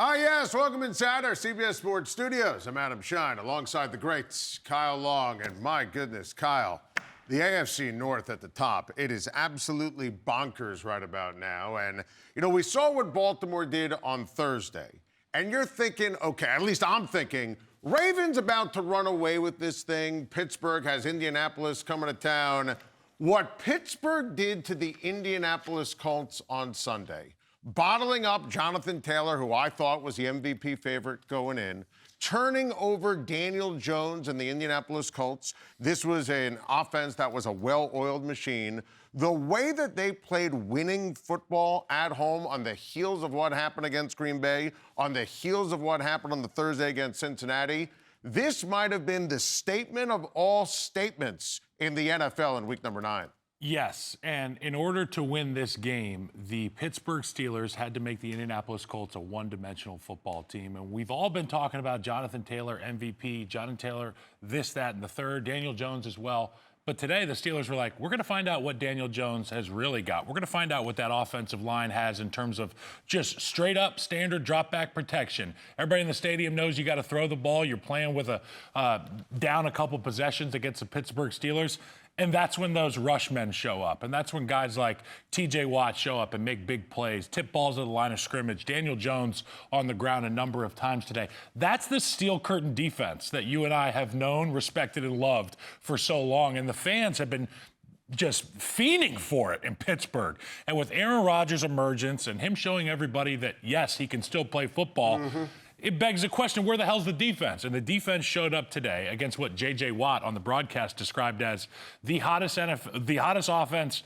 Yes, welcome inside our CBS Sports studios. I'm Adam Schein, alongside the greats, Kyle Long. And my goodness, Kyle, the AFC North at the top. It is absolutely bonkers right about now. And, we saw what Baltimore did on Thursday. And you're thinking, okay, at least I'm thinking, Ravens about to run away with this thing. Pittsburgh has Indianapolis coming to town. What Pittsburgh did to the Indianapolis Colts on Sunday, bottling up Jonathan Taylor, who I thought was the MVP favorite going in, turning over Daniel Jones and the Indianapolis Colts. This was an offense that was a well-oiled machine. The way that they played winning football at home on the heels of what happened against Green Bay, on the heels of what happened on the Thursday against Cincinnati, this might have been the statement of all statements in the NFL in week number 9. Yes, and in order to win this game, the Pittsburgh Steelers had to make the Indianapolis Colts a one-dimensional football team. And we've all been talking about Jonathan Taylor, MVP, Jonathan Taylor, this, that, and the third, Daniel Jones as well. But today, the Steelers were like, we're going to find out what Daniel Jones has really got. We're going to find out what that offensive line has in terms of just straight-up standard drop-back protection. Everybody in the stadium knows you got to throw the ball. You're playing with down a couple possessions against the Pittsburgh Steelers. And that's when those rush men show up. And that's when guys like T.J. Watt show up and make big plays, tip balls at the line of scrimmage. Daniel Jones on the ground a number of times today. That's the steel curtain defense that you and I have known, respected, and loved for so long. And the fans have been just fiending for it in Pittsburgh. And with Aaron Rodgers' emergence and him showing everybody that, yes, he can still play football, it begs the question, where the hell's the defense? And the defense showed up today against what J.J. Watt on the broadcast described as the hottest offense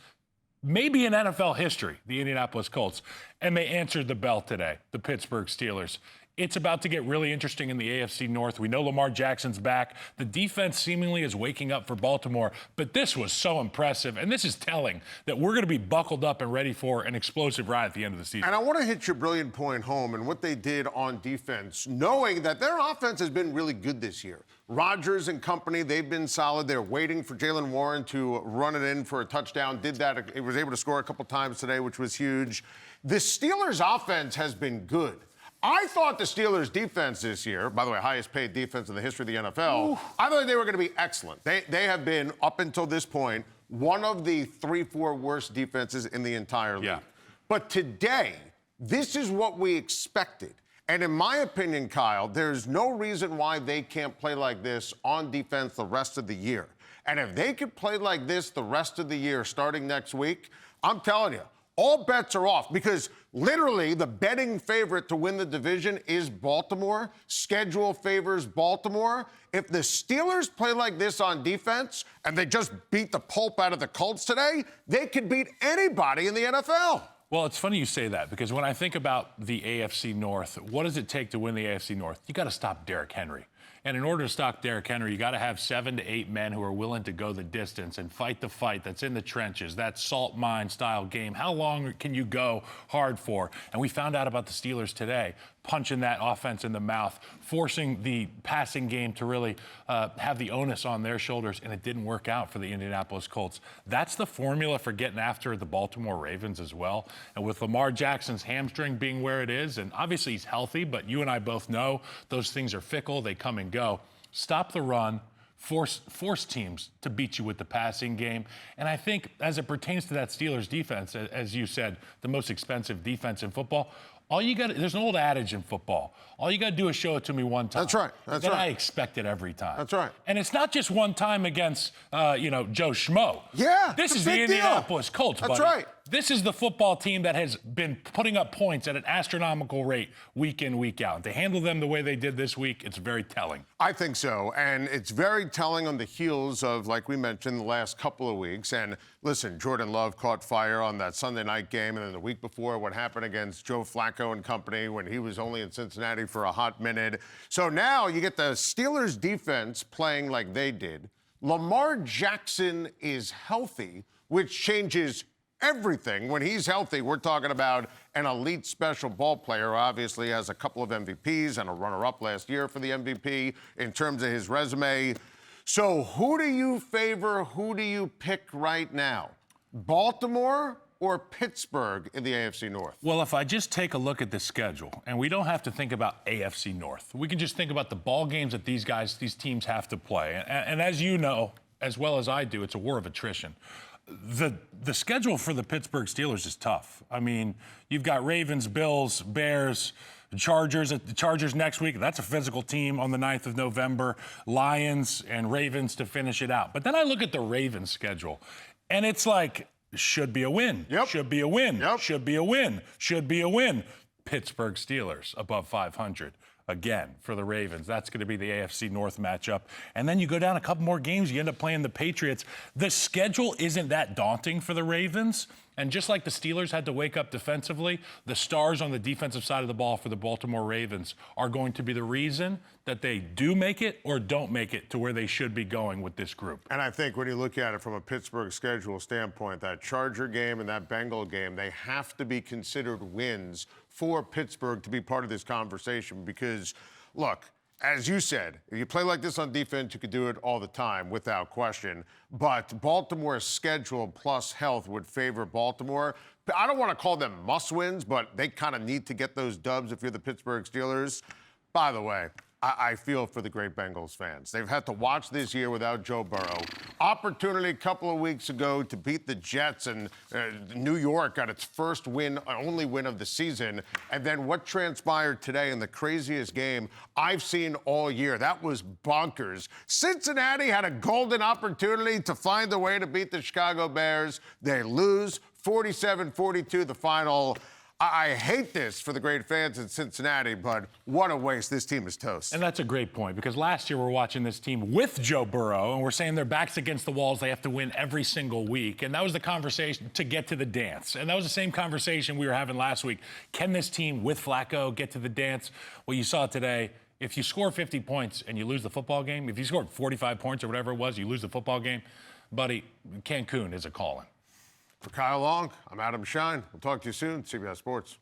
maybe in NFL history, the Indianapolis Colts. And they answered the bell today, the Pittsburgh Steelers. It's about to get really interesting in the AFC North. We know Lamar Jackson's back. The defense seemingly is waking up for Baltimore, but this was so impressive, and this is telling that we're going to be buckled up and ready for an explosive ride at the end of the season. And I want to hit your brilliant point home and what they did on defense, knowing that their offense has been really good this year. Rodgers and company, they've been solid. They're waiting for Jaylen Warren to run it in for a touchdown. Did that. It was able to score a couple times today, which was huge. The Steelers' offense has been good. I thought the Steelers' defense this year, by the way, highest paid defense in the history of the NFL, I thought they were going to be excellent. They have been, up until this point, one of the 3-4 worst defenses in the entire league. Yeah. But today, this is what we expected. And in my opinion, Kyle, there's no reason why they can't play like this on defense the rest of the year. And if they could play like this the rest of the year starting next week, I'm telling you, all bets are off, because literally the betting favorite to win the division is Baltimore. Schedule favors Baltimore. If the Steelers play like this on defense and they just beat the pulp out of the Colts today, they could beat anybody in the NFL. Well, it's funny you say that, because when I think about the AFC North, what does it take to win the AFC North? You got to stop Derrick Henry. And in order to stop Derrick Henry, you got to have 7 to 8 men who are willing to go the distance and fight the fight that's in the trenches, that salt mine style game. How long can you go hard for? And we found out about the Steelers today, punching that offense in the mouth, forcing the passing game to really have the onus on their shoulders, and it didn't work out for the Indianapolis Colts. That's the formula for getting after the Baltimore Ravens as well. And with Lamar Jackson's hamstring being where it is, and obviously he's healthy, but you and I both know those things are fickle, they come and go. Stop the run, force teams to beat you with the passing game. And I think as it pertains to that Steelers defense, as you said, the most expensive defense in football, there's an old adage in football. All you got to do is show it to me one time. That's right. That's right. I expect it every time. That's right. And it's not just one time against, Joe Schmo. Yeah. This is the Indianapolis Colts, buddy. That's right. This is the football team that has been putting up points at an astronomical rate week in, week out. To handle them the way they did this week, it's very telling. I think so. And it's very telling on the heels of, like we mentioned, the last couple of weeks. And listen, Jordan Love caught fire on that Sunday night game. And then the week before, what happened against Joe Flacco and company when he was only in Cincinnati for a hot minute. So now you get the Steelers defense playing like they did. Lamar Jackson is healthy, which changes everything. When he's healthy, we're talking about an elite special ball player. Obviously has a couple of MVPs and a runner-up last year for the MVP in terms of his resume. So who do you favor? Who do you pick right now? Baltimore or Pittsburgh in the AFC North? Well, if I just take a look at the schedule, and we don't have to think about AFC North, we can just think about the ball games that these teams have to play. And as you know, as well as I do, it's a war of attrition. The schedule for the Pittsburgh Steelers is tough. I mean, you've got Ravens, Bills, Bears, Chargers. The Chargers next week. That's a physical team on the 9th of November. Lions and Ravens to finish it out. But then I look at the Ravens schedule, and it's like, should be a win. Yep. Should be a win. Yep. Should be a win. Should be a win. Pittsburgh Steelers above 500. Again, for the Ravens. That's going to be the AFC North matchup. And then you go down a couple more games, you end up playing the Patriots. The schedule isn't that daunting for the Ravens. And just like the Steelers had to wake up defensively, the stars on the defensive side of the ball for the Baltimore Ravens are going to be the reason that they do make it or don't make it to where they should be going with this group. And I think when you look at it from a Pittsburgh schedule standpoint, that Charger game and that Bengal game, they have to be considered wins for Pittsburgh to be part of this conversation because, look, as you said, if you play like this on defense, you could do it all the time without question. But Baltimore's schedule plus health would favor Baltimore. I don't want to call them must-wins, but they kind of need to get those dubs if you're the Pittsburgh Steelers. By the way, I feel for the great Bengals fans. They've had to watch this year without Joe Burrow. Opportunity a couple of weeks ago to beat the Jets, and New York got its first win, only win of the season. And then what transpired today in the craziest game I've seen all year. That was bonkers. Cincinnati had a golden opportunity to find a way to beat the Chicago Bears. They lose 47-42, the final. I hate this for the great fans in Cincinnati, but what a waste. This team is toast. And that's a great point, because last year we're watching this team with Joe Burrow, and we're saying their back's against the walls. They have to win every single week. And that was the conversation to get to the dance. And that was the same conversation we were having last week. Can this team with Flacco get to the dance? Well, you saw today. If you score 50 points and you lose the football game, if you scored 45 points or whatever it was, you lose the football game, buddy, Cancun is a calling. For Kyle Long, I'm Adam Schein. We'll talk to you soon. CBS Sports.